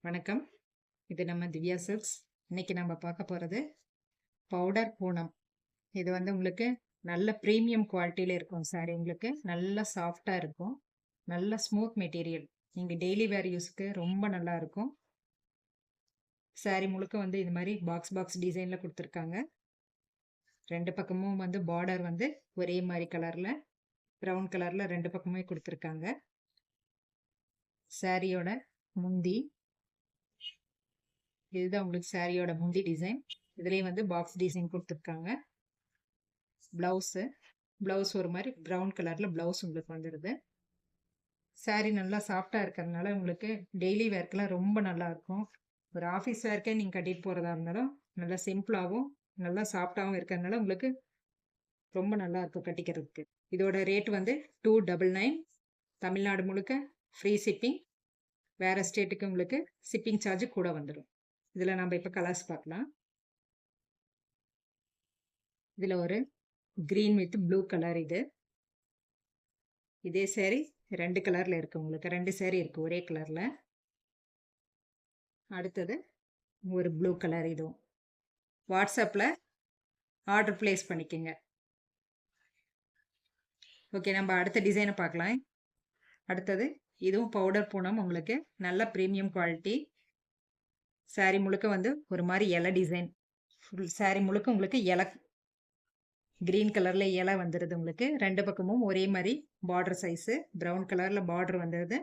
வணக்கம். இது நம்ம திவ்யா சில்க்ஸ். இன்னைக்கு நம்ம பார்க்க போகிறது பவுடர் பூனம். இது வந்து உங்களுக்கு நல்ல ப்ரீமியம் குவாலிட்டியில் இருக்கும் சாரி. உங்களுக்கு நல்லா சாஃப்டாக இருக்கும், நல்ல ஸ்மூத் மெட்டீரியல். நீங்கள் டெய்லி வேர் யூஸ்க்கு ரொம்ப நல்லா இருக்கும். சாரி முழுக்க வந்து இது மாதிரி பாக்ஸ் பாக்ஸ் டிசைனில் கொடுத்துருக்காங்க. ரெண்டு பக்கமும் வந்து பார்டர் வந்து ஒரே மாதிரி கலரில், ப்ரௌன் கலரில் ரெண்டு பக்கமே கொடுத்துருக்காங்க. சாரியோட முந்தி இதுதான் உங்களுக்கு சாரியோட முந்தி டிசைன். இதுலேயும் வந்து பாக்ஸ் டிசைன் கொடுத்துருக்காங்க. ப்ளவுஸ் ஒரு மாதிரி ப்ரௌன் கலரில் ப்ளவுஸ் உங்களுக்கு வந்துடுது. சாரி நல்லா சாஃப்டாக இருக்கிறதுனால உங்களுக்கு டெய்லி வேர்க்கெலாம் ரொம்ப நல்லா இருக்கும். ஒரு ஆஃபீஸ் வேர்க்கே நீங்கள் கட்டிட்டு போகிறதா இருந்தாலும் நல்லா சிம்பிளாகவும் நல்லா சாஃப்டாகவும் இருக்கிறதுனால உங்களுக்கு ரொம்ப நல்லா இருக்கும் கட்டிக்கிறதுக்கு. இதோட ரேட் வந்து 299. தமிழ்நாடு முழுக்க ஃப்ரீ ஷிப்பிங். வேறு ஸ்டேட்டுக்கு உங்களுக்கு ஷிப்பிங் சார்ஜ் கூட வந்துடும். இதில் நம்ம இப்போ கலர்ஸ் பார்க்கலாம். இதில் ஒரு க்ரீன் வித் ப்ளூ கலர். இதே சேரீ ரெண்டு கலரில் இருக்குது. உங்களுக்கு ரெண்டு சேரீ இருக்குது ஒரே கலரில். அடுத்தது ஒரு ப்ளூ கலர். இதுவும் வாட்ஸ்அப்பில் ஆர்டர் ப்ளேஸ் பண்ணிக்கோங்க. ஓகே, நம்ம அடுத்த டிசைனை பார்க்கலாம். அடுத்தது இதுவும் பவுடர் பூனம். உங்களுக்கு நல்ல ப்ரீமியம் குவாலிட்டி. சாரீ முழுக்க வந்து ஒரு மாதிரி இலை டிசைன். ஃபுல் சாரீ முழுக்க உங்களுக்கு இலை, கிரீன் கலர்ல இலை வந்துடுது. உங்களுக்கு ரெண்டு பக்கமும் ஒரே மாதிரி பார்டர் சைஸு, ப்ரௌன் கலர்ல பார்டர் வந்துடுது.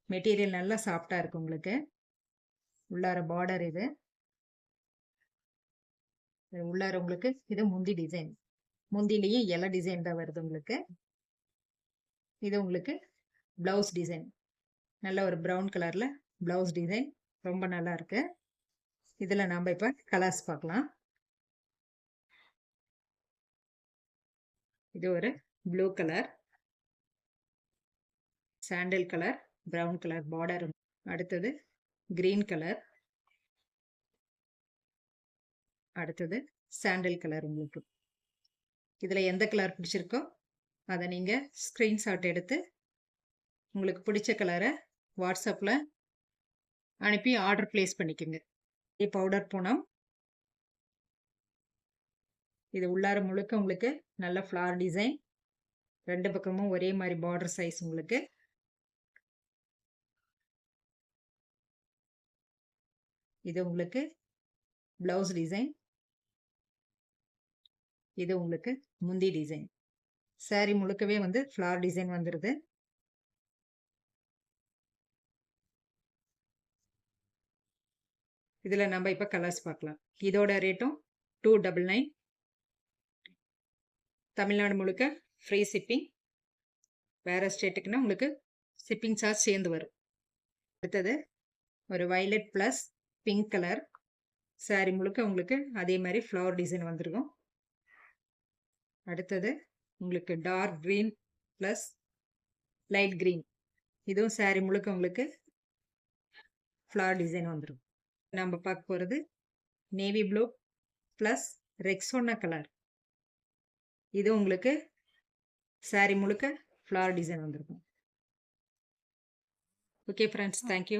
மெட்டீரியல் நல்லா சாஃப்டா இருக்கு. உங்களுக்கு உள்ளார பார்டர் இது உள்ளார உங்களுக்கு இது முந்தி டிசைன். முந்திலையும் இலை டிசைன் தான் வருது. உங்களுக்கு இது உங்களுக்கு பிளவுஸ் டிசைன். நல்ல ஒரு ப்ரௌன் கலர்ல பிளவுஸ் டிசைன் ரொம்ப நல்லா இருக்கு. இதுல நம்ம இப்ப கலர்ஸ் பார்க்கலாம். இது ஒரு blue colour, sandal colour, brown colour border. அடுத்தது கிரீன் கலர், அடுத்தது சாண்டல் கலர். உங்களுக்கு இதுல எந்த கலர் பிடிச்சிருக்கோ அதை நீங்க ஸ்கிரீன்ஷாட் எடுத்து உங்களுக்கு பிடிச்ச கலரை வாட்ஸ்அப்ல அனுப்பி ஆர்டர் பிளேஸ் பண்ணிக்கோங்க. பவுடர் பூனம். இது உள்ளார முழுக்க உங்களுக்கு நல்ல ஃப்ளார் டிசைன். ரெண்டு பக்கமும் ஒரே மாதிரி பார்டர் சைஸ். உங்களுக்கு இது உங்களுக்கு பிளவுஸ் டிசைன். இது உங்களுக்கு முந்தி டிசைன். சாரி முழுக்கவே வந்து ஃப்ளார் டிசைன் வந்துடுது. இதில் நம்ம இப்போ கலர்ஸ் பார்க்கலாம். இதோட ரேட்டும் 299. தமிழ்நாடு முழுக்க ஃப்ரீ ஷிப்பிங். வேறு ஸ்டேட்டுக்குன்னா உங்களுக்கு ஷிப்பிங் சார்ஜ் சேர்ந்து வரும். அடுத்தது ஒரு violet plus pink colour. Sari முழுக்க உங்களுக்கு அதே மாதிரி ஃப்ளவர் டிசைன் வந்துருக்கும். அடுத்தது உங்களுக்கு dark green plus light green. இதுவும் சாரி முழுக்க உங்களுக்கு ஃப்ளவர் டிசைன் வந்துடும். நம்ம பார்க்க போகிறது navy blue plus Rexona colour. இது உங்களுக்கு சாரி முழுக்க ஃப்ளவர் டிசைன் வந்துருக்கும். Okay friends, thank you.